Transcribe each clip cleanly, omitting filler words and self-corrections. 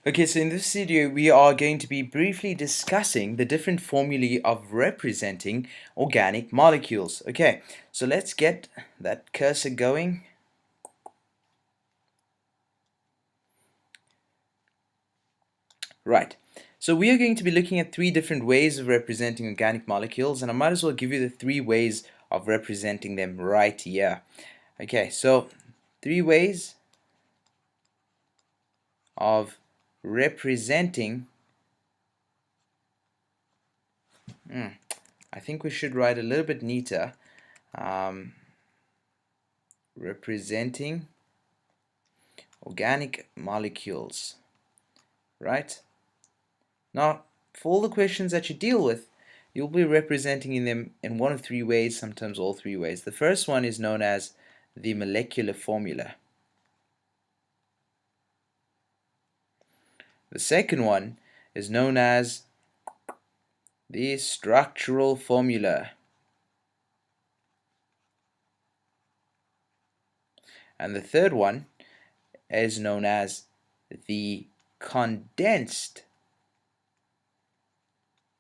Okay, so in this video we are going to be briefly discussing the different formulae of representing organic molecules. Okay, so let's get that cursor going. Right, so we are going to be looking at three different ways of representing organic molecules, and I might as well give you the three ways of representing them right here. Okay, so three ways of representing I think we should write a little bit neater. Representing organic molecules, right? Now, for all the questions that you deal with, you'll be representing in them in one of three ways, sometimes all three ways. The first one is known as the molecular formula. The second one is known as the structural formula. And the third one is known as the condensed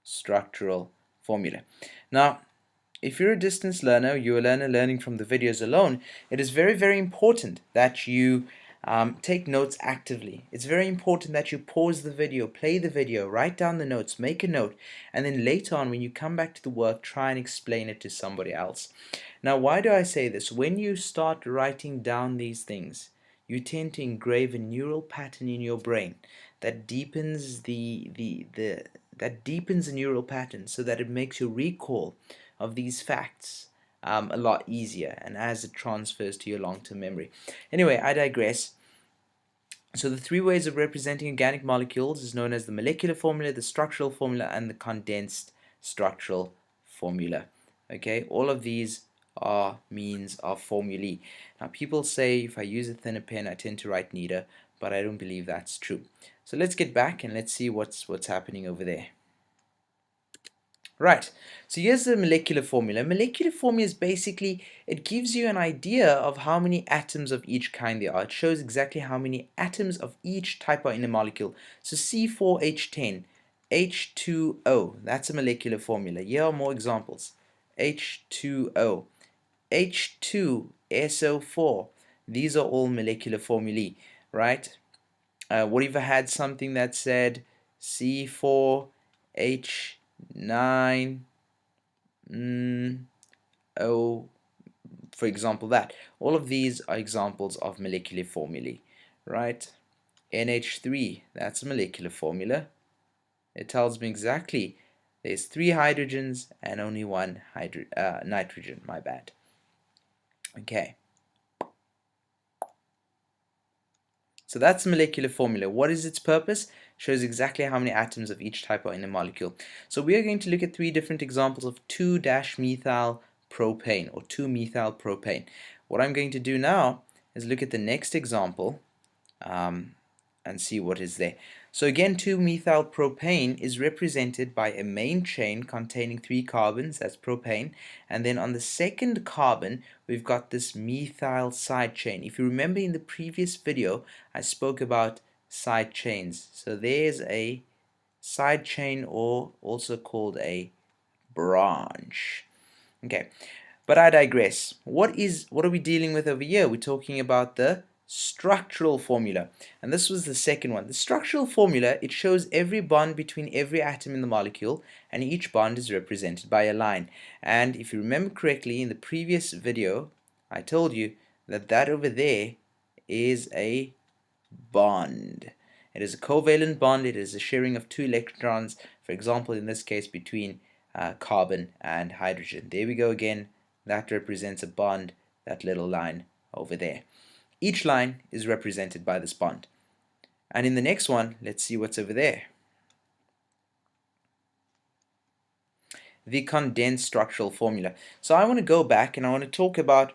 structural formula. Now, if you're a distance learner, you're a learner learning from the videos alone, it is very, very important that you take notes actively. It's very important that you pause the video, play the video, write down the notes, make a note, and then later on when you come back to the work, try and explain it to somebody else. Now, why do I say this? When you start writing down these things, you tend to engrave a neural pattern in your brain that deepens that deepens the neural pattern so that it makes your recall of these facts a lot easier, and as it transfers to your long-term memory. Anyway, I digress. So the three ways of representing organic molecules is known as the molecular formula, the structural formula, and the condensed structural formula. Okay, all of these are means of formulae. Now people say if I use a thinner pen I tend to write neater, but I don't believe that's true. So let's get back and let's see what's happening over there. Right, so here's the molecular formula. Molecular formula is basically, it gives you an idea of how many atoms of each kind there are. It shows exactly how many atoms of each type are in a molecule. So C4H10, H2O, that's a molecular formula. Here are more examples. H2O, H2SO4, these are all molecular formulae, right? What if I had something that said C4H9 O, for example, that. All of these are examples of molecular formulae, right? NH3, that's a molecular formula. It tells me exactly there's 3 hydrogens and only 1 nitrogen, my bad. Okay. So that's the molecular formula. What is its purpose? Shows exactly how many atoms of each type are in a molecule. So we are going to look at 3 different examples of 2-methyl propane or 2-methyl propane. What I'm going to do now is look at the next example and see what is there. So again, 2-methyl propane is represented by a main chain containing 3 carbons, that's propane, and then on the second carbon we've got this methyl side chain. If you remember in the previous video I spoke about side chains. So there's a side chain, or also called a branch. Okay, but I digress. What are we dealing with over here? We're talking about the structural formula, and this was the second one. The structural formula, it shows every bond between every atom in the molecule, and each bond is represented by a line. And if you remember correctly, in the previous video I told you that that over there is a bond. It is a covalent bond. It is a sharing of 2 electrons, for example in this case between carbon and hydrogen. There we go again. That represents a bond, that little line over there. Each line is represented by this bond. And in the next one, let's see what's over there. The condensed structural formula. So I want to go back and I want to talk about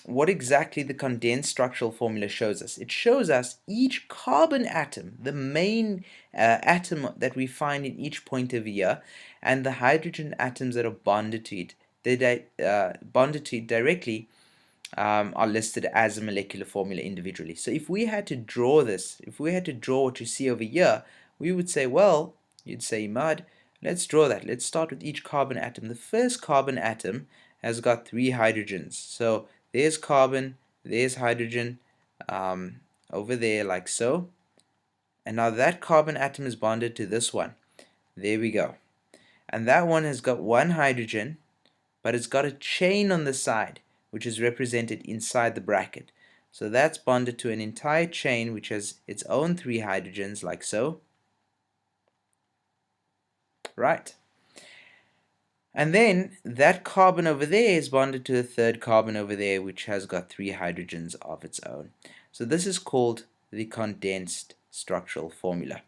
what exactly the condensed structural formula shows us. It shows us each carbon atom, the main atom that we find in each point over here, and the hydrogen atoms that are bonded to it. They're bonded to it directly are listed as a molecular formula individually. So if we had to draw this, if we had to draw what you see over here, we would say, well, you'd say, Mud, let's draw that. Let's start with each carbon atom. The first carbon atom has got 3 hydrogens. So there's carbon, there's hydrogen, over there like so. And now that carbon atom is bonded to this one. There we go. And that one has got 1 hydrogen, but it's got a chain on the side, which is represented inside the bracket. So that's bonded to an entire chain which has its own 3 hydrogens like so. Right. And then that carbon over there is bonded to the third carbon over there, which has got 3 hydrogens of its own. So this is called the condensed structural formula.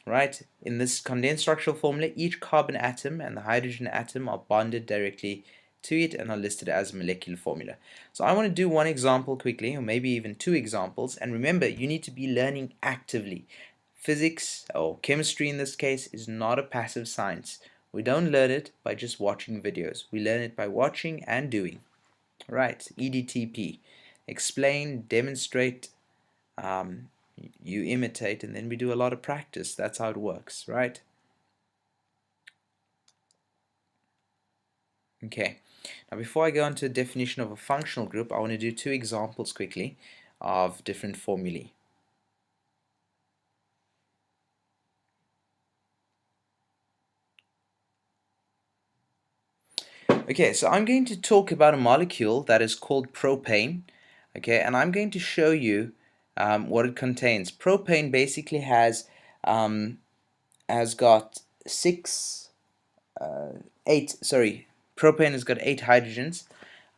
Right? In this condensed structural formula, each carbon atom and the hydrogen atom are bonded directly to it and are listed as a molecular formula. So I want to do one example quickly, or maybe even 2 examples. And remember, you need to be learning actively. Physics, or chemistry in this case, is not a passive science. We don't learn it by just watching videos. We learn it by watching and doing. Right, EDTP. Explain, demonstrate, you imitate, and then we do a lot of practice. That's how it works, right? Okay, now before I go into a definition of a functional group, I want to do 2 examples quickly of different formulae. Okay, so I'm going to talk about a molecule that is called propane, okay, and I'm going to show you what it contains. Propane basically has got propane has got 8 hydrogens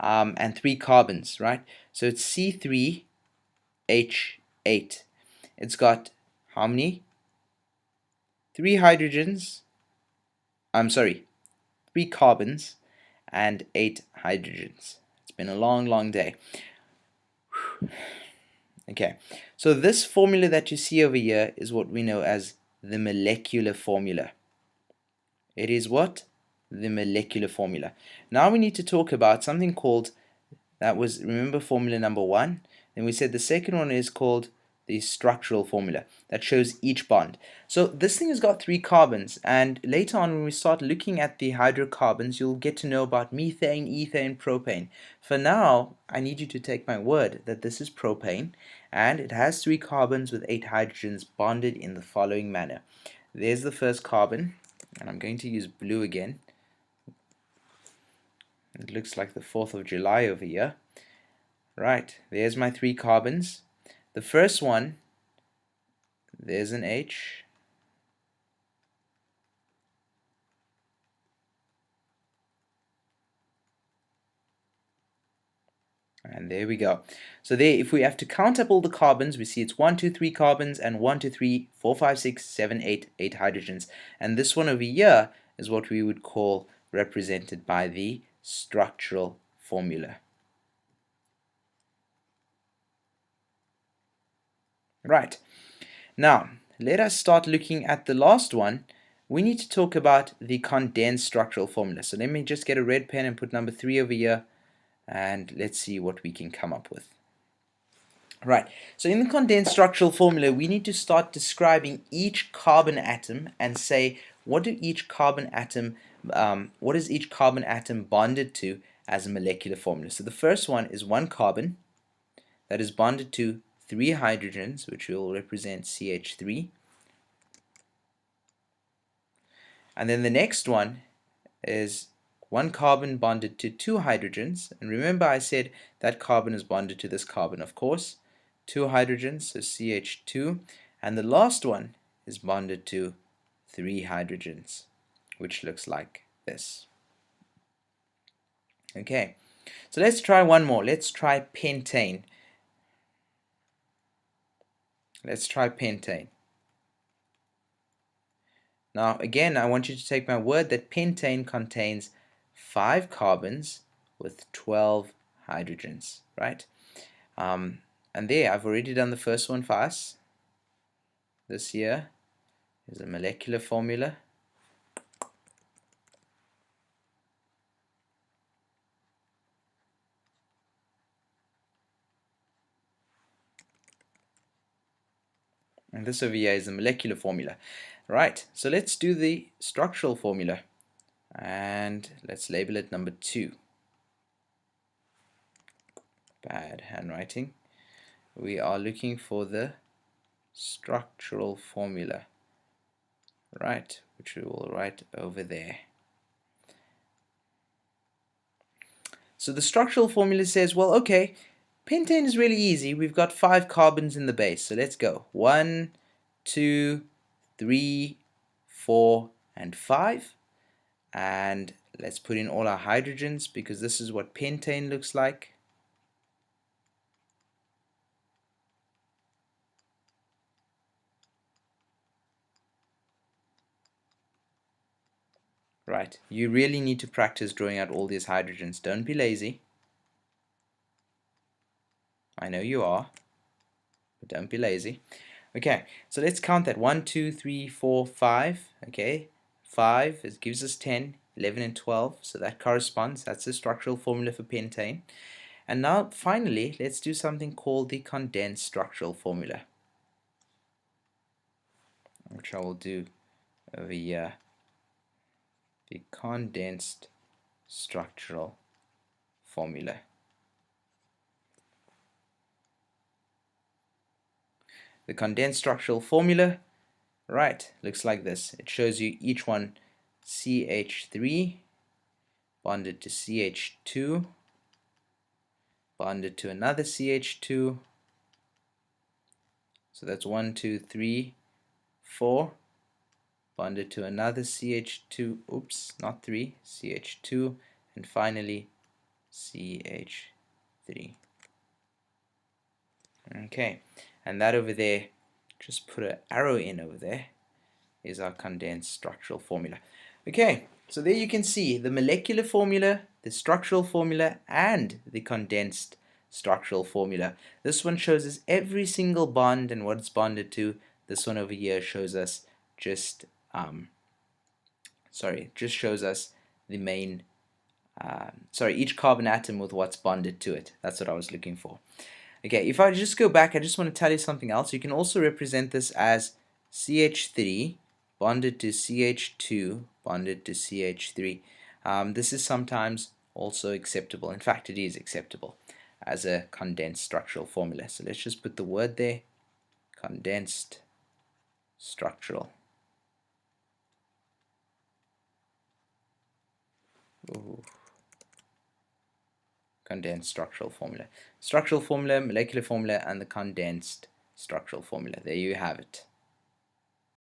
and 3 carbons, right? So it's C3H8. It's got how many? 3 hydrogens, 3 carbons and 8 hydrogens. It's been a long, long day. Okay, so this formula that you see over here is what we know as the molecular formula. It is what? The molecular formula. Now we need to talk about something called, remember formula number 1? Then we said the second one is called the structural formula that shows each bond. So this thing has got 3 carbons, and later on when we start looking at the hydrocarbons, you'll get to know about methane, ethane, propane. For now, I need you to take my word that this is propane, and it has 3 carbons with 8 hydrogens bonded in the following manner. There's the first carbon, and I'm going to use blue again. It looks like the 4th of July over here. Right, there's my 3 carbons. The first one, there's an H. And there we go. So there, if we have to count up all the carbons, we see it's 1, 2, 3 carbons and 1, 2, 3, 4, 5, 6, 7, 8, 8 hydrogens. And this one over here is what we would call represented by the structural formula. Right. Now, let us start looking at the last one. We need to talk about the condensed structural formula. So let me just get a red pen and put number 3 over here, and let's see what we can come up with. Right, so in the condensed structural formula, we need to start describing each carbon atom and say what is each carbon atom bonded to as a molecular formula. So the first one is 1 carbon that is bonded to 3 hydrogens, which will represent CH3. And then the next one is 1 carbon bonded to 2 hydrogens. And remember I said that carbon is bonded to this carbon, of course. 2 hydrogens, so CH2. And the last one is bonded to 3 hydrogens, which looks like this. Okay, so let's try one more. Let's try pentane. Let's try pentane. Now again, I want you to take my word that pentane contains 5 carbons with 12 hydrogens, right? And there, I've already done the first one for us. This here is a molecular formula. And this over here is the molecular formula. Right, so let's do the structural formula. And let's label it number 2. Bad handwriting. We are looking for the structural formula, right, which we will write over there. So the structural formula says, well, okay, pentane is really easy. We've got 5 carbons in the base, so let's go. 1, 2, 3, 4, and 5. And let's put in all our hydrogens because this is what pentane looks like. Right, you really need to practice drawing out all these hydrogens. Don't be lazy. I know you are, but don't be lazy. Okay, so let's count that. 1, 2, 3, 4, 5. Okay, 5 it gives us 10, 11, and 12. So that corresponds. That's the structural formula for pentane. And now, finally, let's do something called the condensed structural formula, which I will do over here. The condensed structural formula. The condensed structural formula, right, looks like this. It shows you each one CH3 bonded to CH2 bonded to another CH2. So that's 1, 2, 3, 4 bonded to another CH2. Oops, not 3, CH2, and finally CH3. Okay, and that over there, just put an arrow in over there, is our condensed structural formula. Okay, so there you can see the molecular formula, the structural formula, and the condensed structural formula. This one shows us every single bond and what it's bonded to. This one over here shows us just shows us the main each carbon atom with what's bonded to it. That's what I was looking for. Okay, if I just go back, I just want to tell you something else. You can also represent this as CH3 bonded to CH2 bonded to CH3. This is sometimes also acceptable. In fact, it is acceptable as a condensed structural formula. So let's just put the word there, condensed structural. Ooh. Condensed structural formula. Structural formula, molecular formula, and the condensed structural formula. There you have it.